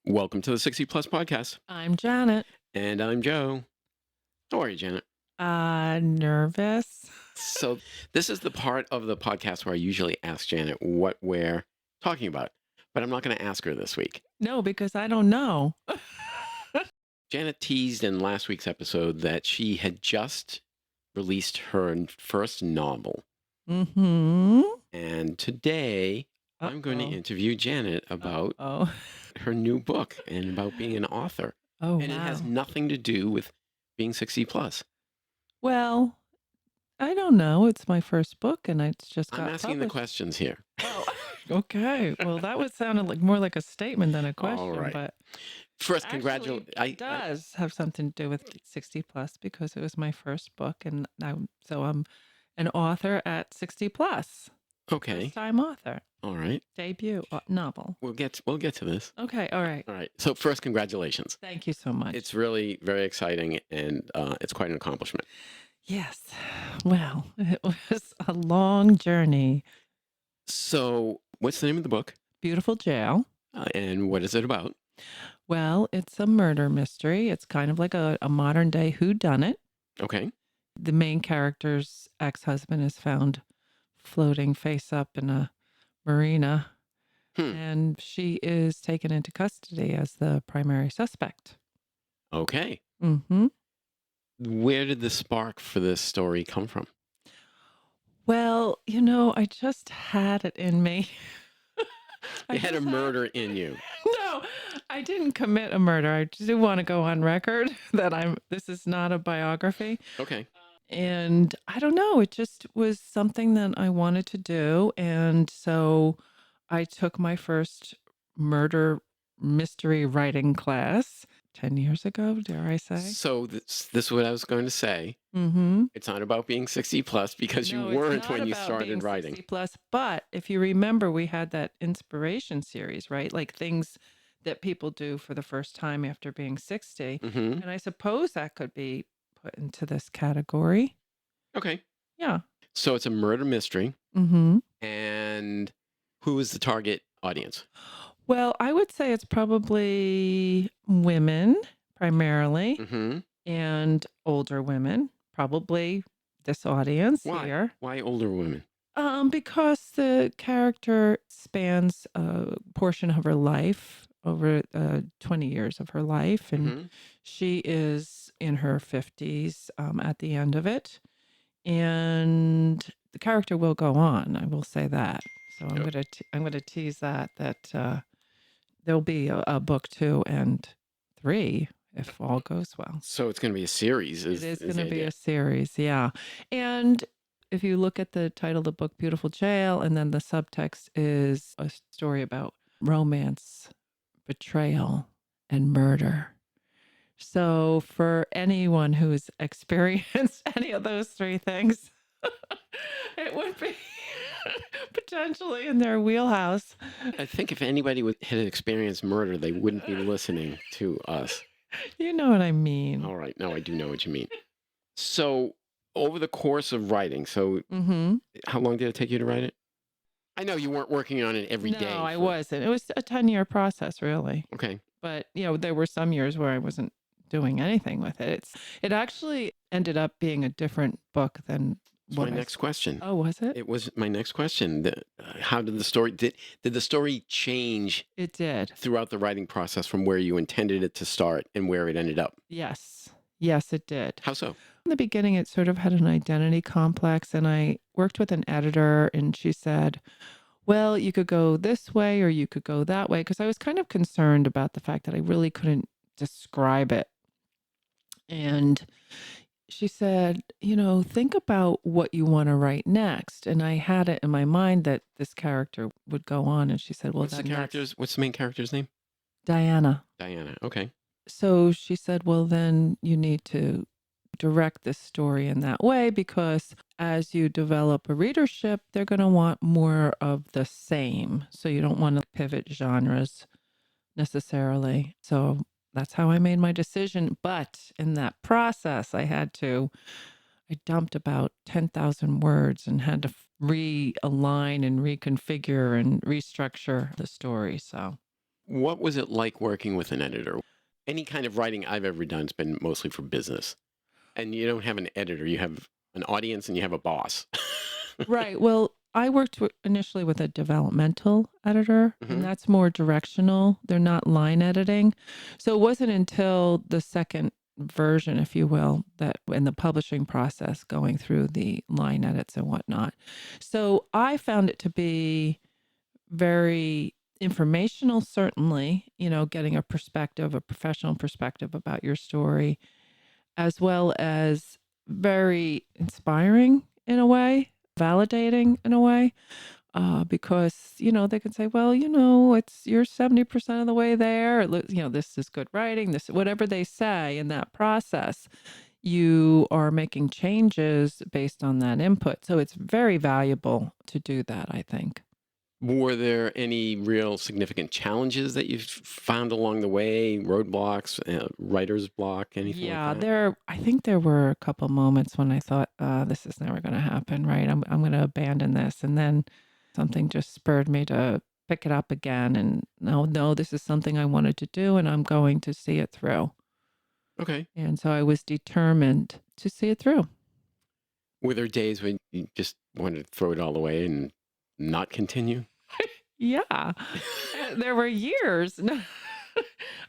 Welcome to the 60 Plus Podcast. I'm Janet. And I'm Joe. How are you, Janet? Nervous. So, this is the part of the podcast where I usually ask Janet what we're talking about, but I'm not going to ask her this week. No, because I don't know. Janet teased in last week's episode that she had just released her first novel. Mm-hmm. And today, I'm going to interview Janet about her new book and about being an author. Oh, and it has nothing to do with being 60 plus. Well, I don't know. It's my first book, and it's just got I'm asking the questions here. Oh, okay. Well, that would sound more like a statement than a question. All right. But first, congratulations. It does have something to do with 60 plus because it was my first book, and I'm an author at 60 plus. Okay. First-time author. All right. Debut novel. We'll get to this. Okay. All right. All right. So first, congratulations. Thank you so much. It's really very exciting, and it's quite an accomplishment. Yes. Well, it was a long journey. So what's the name of the book? Beautiful Jail. And what is it about? Well, it's a murder mystery. It's kind of like a modern day whodunit. Okay. The main character's ex-husband is found floating face up in a marina, and she is taken into custody as the primary suspect. Okay. Mm-hmm. Where did the spark for this story come from? Well, I just had it in me. You had a murder in you. No, I didn't commit a murder. I do want to go on record that this is not a biography. Okay. And I don't know, it just was something that I wanted to do. And so I took my first murder mystery writing class 10 years ago, dare I say. So this is what I was going to say. Mm-hmm. It's not about being 60 plus because you weren't when you started writing. 60 plus, but if you remember, we had that inspiration series, right? Like things that people do for the first time after being 60. Mm-hmm. And I suppose that could be put into this category. Okay. Yeah. So it's a murder mystery. Mm-hmm. And who is the target audience? Well, I would say it's probably women primarily and older women, probably this audience here. Why older women? Because the character spans a portion of her life, over 20 years of her life, and she is in her 50s at the end of it. And the character will go on, I will say that. So I'm gonna tease that there'll be a book 2 and 3 if all goes well. So it's going to be a series. It is going to be a series, yeah. And if you look at the title of the book, Beautiful Jail, and then the subtext is a story about romance, betrayal, and murder. So for anyone who's experienced any of those 3 things, it would be potentially in their wheelhouse. I think if anybody had experienced murder, they wouldn't be listening to us. You know what I mean. All right. No, I do know what you mean. So over the course of writing, how long did it take you to write it? I know you weren't working on it every day. No, I wasn't. It was a 10-year process, really. Okay. But, there were some years where I wasn't doing anything with it. It actually ended up being a different book than my next question. Oh, was it? It was my next question. How did the story did the story change? It did throughout the writing process from where you intended it to start and where it ended up. Yes, it did. How so? In the beginning, it sort of had an identity complex, and I worked with an editor, and she said, well, you could go this way or you could go that way, because I was kind of concerned about the fact that I really couldn't describe it. And she said, think about what you want to write next. And I had it in my mind that this character would go on. And she said, well, what's the main character's name? Diana. Diana. Okay. So she said, well, then you need to direct this story in that way, because as you develop a readership, they're going to want more of the same. So you don't want to pivot genres necessarily. So that's how I made my decision. But in that process, I dumped about 10,000 words and had to realign and reconfigure and restructure the story. So What was it like working with an editor? Any kind of writing I've ever done has been mostly for business. And you don't have an editor, you have an audience and you have a boss. Right. Well, I worked initially with a developmental editor, and Hmm. that's more directional. They're not line editing. So it wasn't until the second version, if you will, that in the publishing process, going through the line edits and whatnot. So I found it to be very informational, certainly, getting a perspective, a professional perspective about your story, as well as very inspiring in a way, validating in a way, because they can say, well, you're 70% of the way there. This is good writing. This whatever they say in that process, you are making changes based on that input. So it's very valuable to do that, I think. Were there any real significant challenges that you've found along the way? Roadblocks, writer's block, anything like Yeah, that? I think there were a couple moments when I thought, this is never going to happen, right? I'm going to abandon this. And then something just spurred me to pick it up again. And no, this is something I wanted to do and I'm going to see it through. Okay. And so I was determined to see it through. Were there days when you just wanted to throw it all away and not continue? Yeah, there were years. No,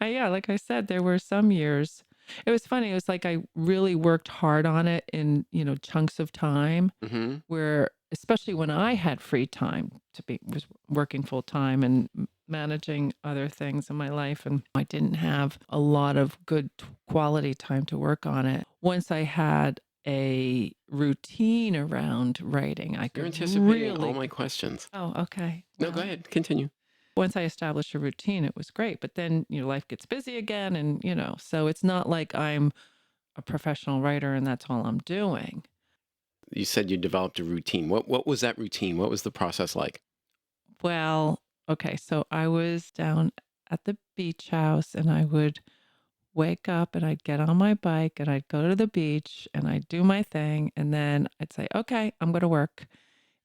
yeah, like I said, there were some years. It was funny. It was like I really worked hard on it in, chunks of time Hmm. where, especially when I had free time was working full time and managing other things in my life. And I didn't have a lot of good quality time to work on it. Once I had a routine around writing, I You're could anticipating all really, my questions. oh, okay. No, go Well, ahead. Continue. once I established a routine, it was great. But then, life gets busy again. And, so it's not like I'm a professional writer and that's all I'm doing. You said you developed a routine. What was that routine? What was the process like? Well, okay. So I was down at the beach house and I would wake up and I'd get on my bike and I'd go to the beach and I'd do my thing. And then I'd say, okay, I'm going to work.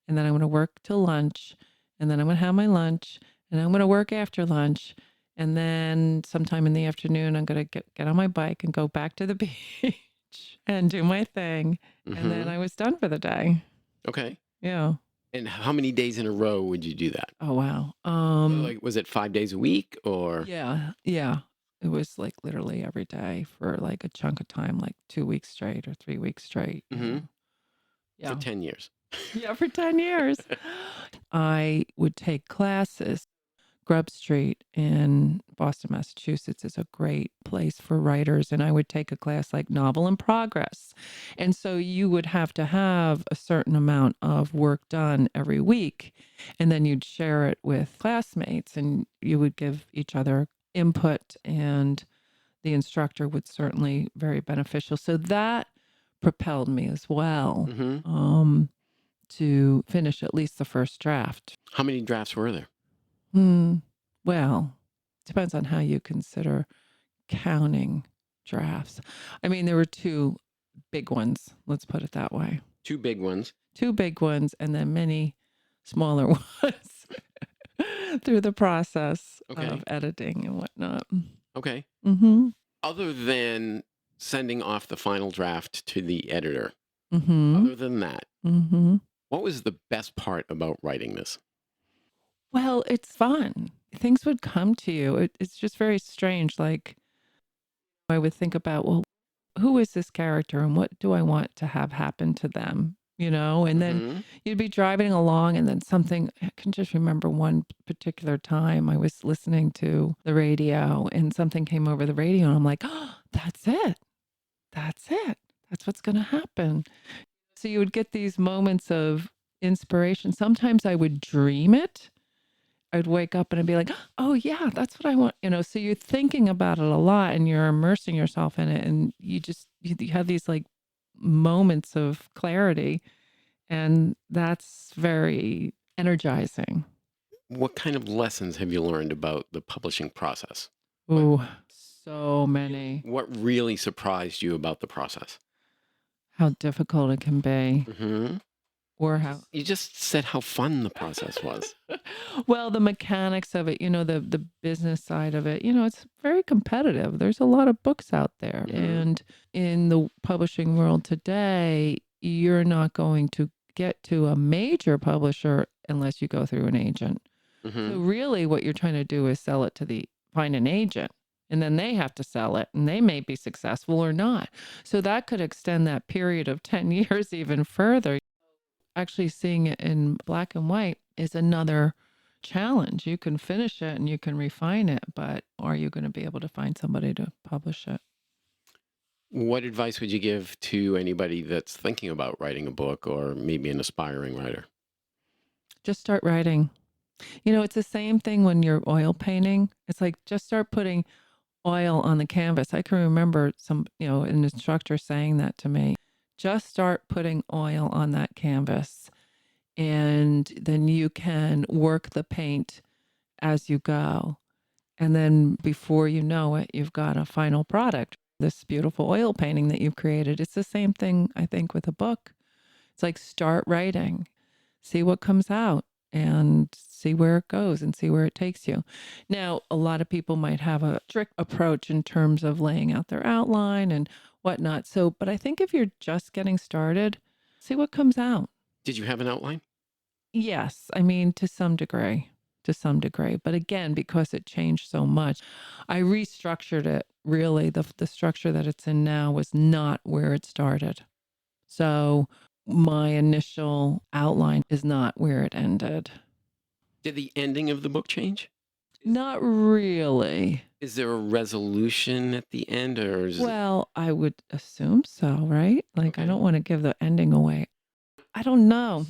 And then I'm going to work till lunch. And then I'm going to have my lunch. And I'm going to work after lunch. And then sometime in the afternoon, I'm going to get on my bike and go back to the beach and do my thing. And then Hmm. I was done for the day. Okay. Yeah. And how many days in a row would you do that? Oh, wow. Like, was it 5 days a week or Yeah. Yeah. It was like literally every day for like a chunk of time, like 2 weeks straight or 3 weeks straight. for Yeah. 10 years? Yeah, for 10 years. I would take classes. Grub Street in Boston, Massachusetts is a great place for writers. And I would take a class like Novel in Progress. And so you would have to have a certain amount of work done every week. And then you'd share it with classmates and you would give each other input. And the instructor would certainly very beneficial. So that propelled me as well, Hmm. to finish at least the first draft. How many drafts were there? Hmm. Well, depends on how you consider counting drafts. I mean, there were two big ones. Let's put it that way. Two big ones. Two big ones, and then many smaller ones through the process Okay. of editing and whatnot. Okay. Mm-hmm. Other than sending off the final draft to the editor, Mm-hmm. other than that, Mm-hmm. what was the best part about writing this? Well, it's fun. Things would come to you. It's just very strange. Like I would think about, well, who is this character and what do I want to have happen to them? And then Hmm. you'd be driving along and then something, I can just remember one particular time I was listening to the radio and something came over the radio and I'm like, oh, that's it. That's it. That's what's going to happen. So you would get these moments of inspiration. Sometimes I would dream it. I'd wake up and I'd be like, oh, yeah, that's what I want. So you're thinking about it a lot and you're immersing yourself in it. And you have these like moments of clarity. And that's very energizing. What kind of lessons have you learned about the publishing process? Oh, so many. What really surprised you about the process? How difficult it can be, Hmm. or how. You just said how fun the process was. Well, the mechanics of it, the business side of it, it's very competitive. There's a lot of books out there. And in the publishing world today, you're not going to get to a major publisher unless you go through an agent. So really what you're trying to do is find an agent, and then they have to sell it, and they may be successful or not. So that could extend that period of 10 years even further. Actually seeing it in black and white is another challenge. You can finish it and you can refine it, but are you going to be able to find somebody to publish it? What advice would you give to anybody that's thinking about writing a book or maybe an aspiring writer? Just start writing. It's the same thing when you're oil painting. It's like just start putting oil on the canvas. I can remember an instructor saying that to me. Just start putting oil on that canvas, and then you can work the paint as you go. And then before you know it, you've got a final product, this beautiful oil painting that you've created. It's the same thing, I think, with a book. It's like start writing, see what comes out, and see where it goes and see where it takes you. Now, a lot of people might have a strict approach in terms of laying out their outline and whatnot. But I think if you're just getting started, see what comes out. Did you have an outline? Yes. I mean, to some degree. But again, because it changed so much, I restructured it. Really, the structure that it's in now was not where it started. So my initial outline is not where it ended. Did the ending of the book change? Not really. Is there a resolution at the end, or Well, I would assume so, right? Like, I Okay. don't want to give the ending away. I don't know.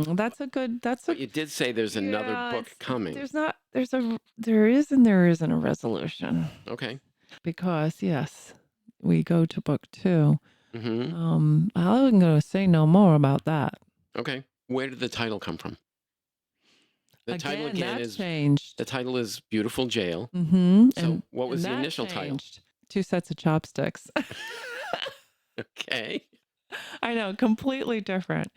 But you did say there's another Yeah, book coming. there is and there isn't a resolution, Okay. because yes, we go to book 2. Mm-hmm. I'm going to say no more about that. Okay. Where did the title come from? The title again that's is changed. the title is Beautiful Jail. Mm-hmm. So what was the initial title? 2 sets of chopsticks. Okay. I know, completely different.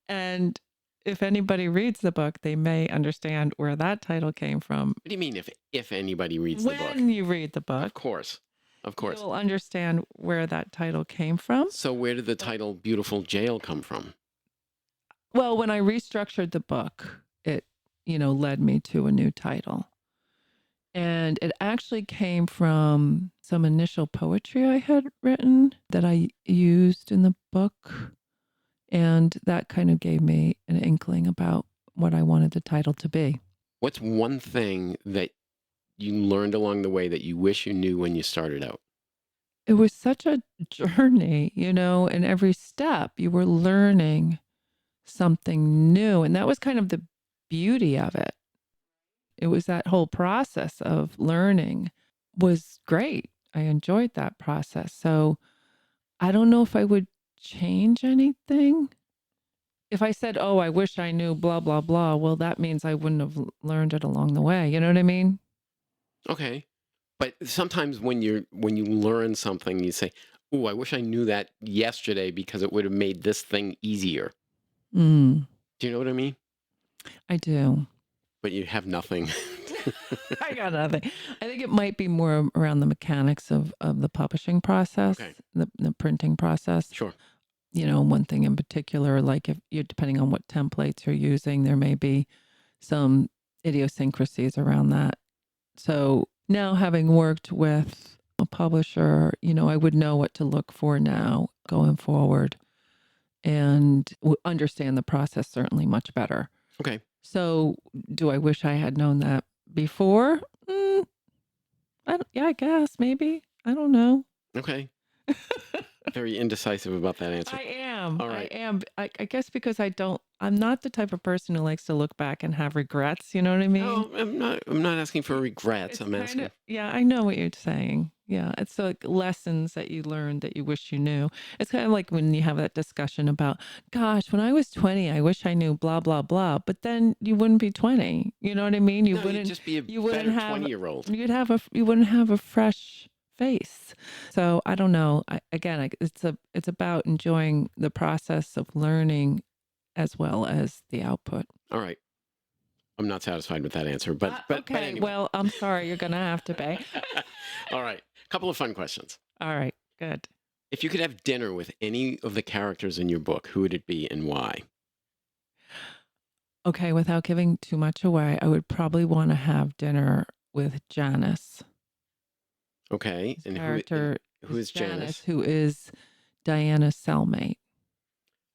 And if anybody reads the book, they may understand where that title came from. What do you mean if anybody reads the book? When you read the book, Of course. you'll understand where that title came from. So where did the title Beautiful Jail come from? Well, when I restructured the book, it, led me to a new title. And it actually came from some initial poetry I had written that I used in the book. And that kind of gave me an inkling about what I wanted the title to be. What's one thing that you learned along the way that you wish you knew when you started out? It was such a journey, and every step you were learning something new. And that was kind of the beauty of it. It was that whole process of learning was great. I enjoyed that process. So I don't know if I would change anything. If I said, oh, I wish I knew blah, blah, blah, well, that means I wouldn't have learned it along the way. You know what I mean? Okay. But sometimes when you learn something, you say, "Ooh, I wish I knew that yesterday because it would have made this thing easier." Mm, Do you know what I mean? I do. But you have nothing. I got nothing. I think it might be more around the mechanics of the publishing process, Okay. the printing process. Sure. One thing in particular, like if you're depending on what templates you're using, there may be some idiosyncrasies around that. So now, having worked with a publisher, I would know what to look for now going forward, and understand the process certainly much better. Okay. So do I wish I had known that before? I guess maybe. I don't know. Okay. Very indecisive about that answer. I am. All right. I am. I guess because I'm not the type of person who likes to look back and have regrets. You know what I mean? No, I'm not asking for regrets. It's I'm asking. yeah, I know what you're saying. Yeah, it's like lessons that you learned that you wish you knew. It's kind of like when you have that discussion about, gosh, when I was 20, I wish I knew blah, blah, blah. But then you wouldn't be 20. You know what I mean? You No, you'd wouldn't, just be a you wouldn't better have, 20-year-old. you wouldn't have a fresh face. So I don't know. It's about enjoying the process of learning as well as the output. All right. I'm not satisfied with that answer, but okay. anyway. Well, I'm sorry. You're going to have to pay. All right. A couple of fun questions. All right. Good. If you could have dinner with any of the characters in your book, who would it be and why? Okay. Without giving too much away, I would probably want to have dinner with Janice. Okay. His And character who is Janice? Who is Diana's cellmate.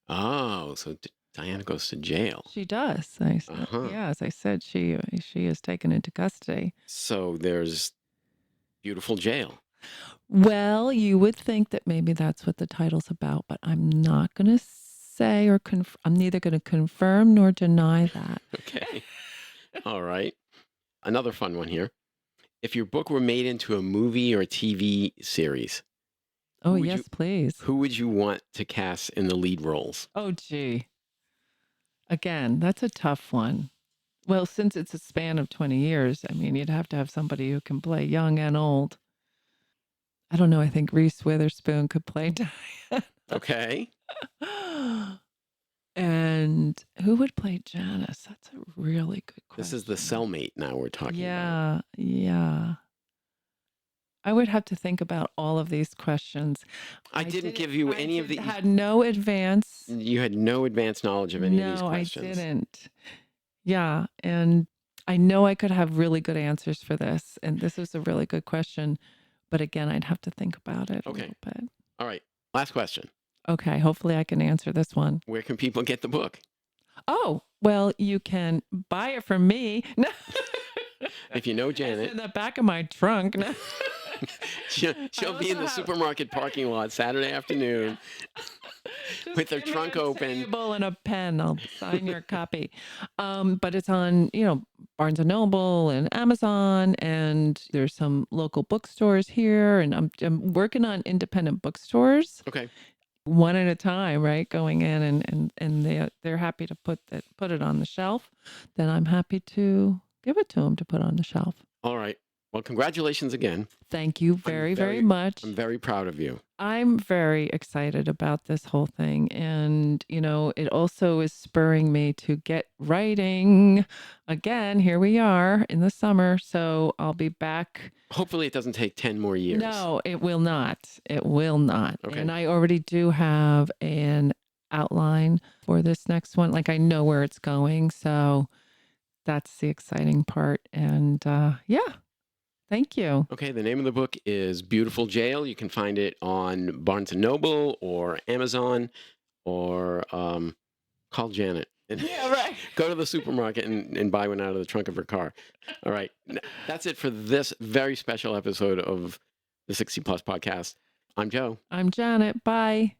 Oh, so Diana goes to jail. She does. I said, Uh-huh. yeah, as I said, she is taken into custody. So there's beautiful jail. Well, you would think that maybe that's what the title's about, but I'm not going to say or I'm neither going to confirm nor deny that. Okay. All right. Another fun one here. If your book were made into a movie or a TV series, Oh, yes, please. who would you want to cast in the lead roles? Oh, gee. Again, that's a tough one. Well, since it's a span of 20 years, I mean, you'd have to have somebody who can play young and old. I don't know. I think Reese Witherspoon could play Diana. Okay. And who would play Janice? That's a really good question. This is the cellmate now we're talking about. Yeah. I would have to think about all of these questions. I didn't give you any of the... had no advance. You had no advanced knowledge of any of these questions. No, I didn't. Yeah. And I know I could have really good answers for this. And this is a really good question. But again, I'd have to think about it a little bit. All right. Last question. Okay. Hopefully I can answer this one. Where can people get the book? Oh, well, you can buy it from me. No. If you know Janet. It's in the back of my trunk. No. She'll be in the supermarket parking lot Saturday afternoon with her trunk open. Table and a pen. I'll sign your copy. But it's on, Barnes and Noble and Amazon, and there's some local bookstores here, and I'm working on independent bookstores. Okay. One at a time, right? Going in and they're happy to put it on the shelf. Then I'm happy to give it to them to put on the shelf. All right. Well, congratulations again. Thank you very, very much. I'm very proud of you. I'm very excited about this whole thing. And, it also is spurring me to get writing again. Here we are in the summer. So I'll be back. Hopefully it doesn't take 10 more years. No, it will not. It will not. Okay. And I already do have an outline for this next one. Like I know where it's going. So that's the exciting part. And yeah. Thank you. Okay, the name of the book is Beautiful Jail. You can find it on Barnes & Noble or Amazon or call Janet. And yeah, right. Go to the supermarket and buy one out of the trunk of her car. All right. That's it for this very special episode of the 60 Plus podcast. I'm Joe. I'm Janet. Bye.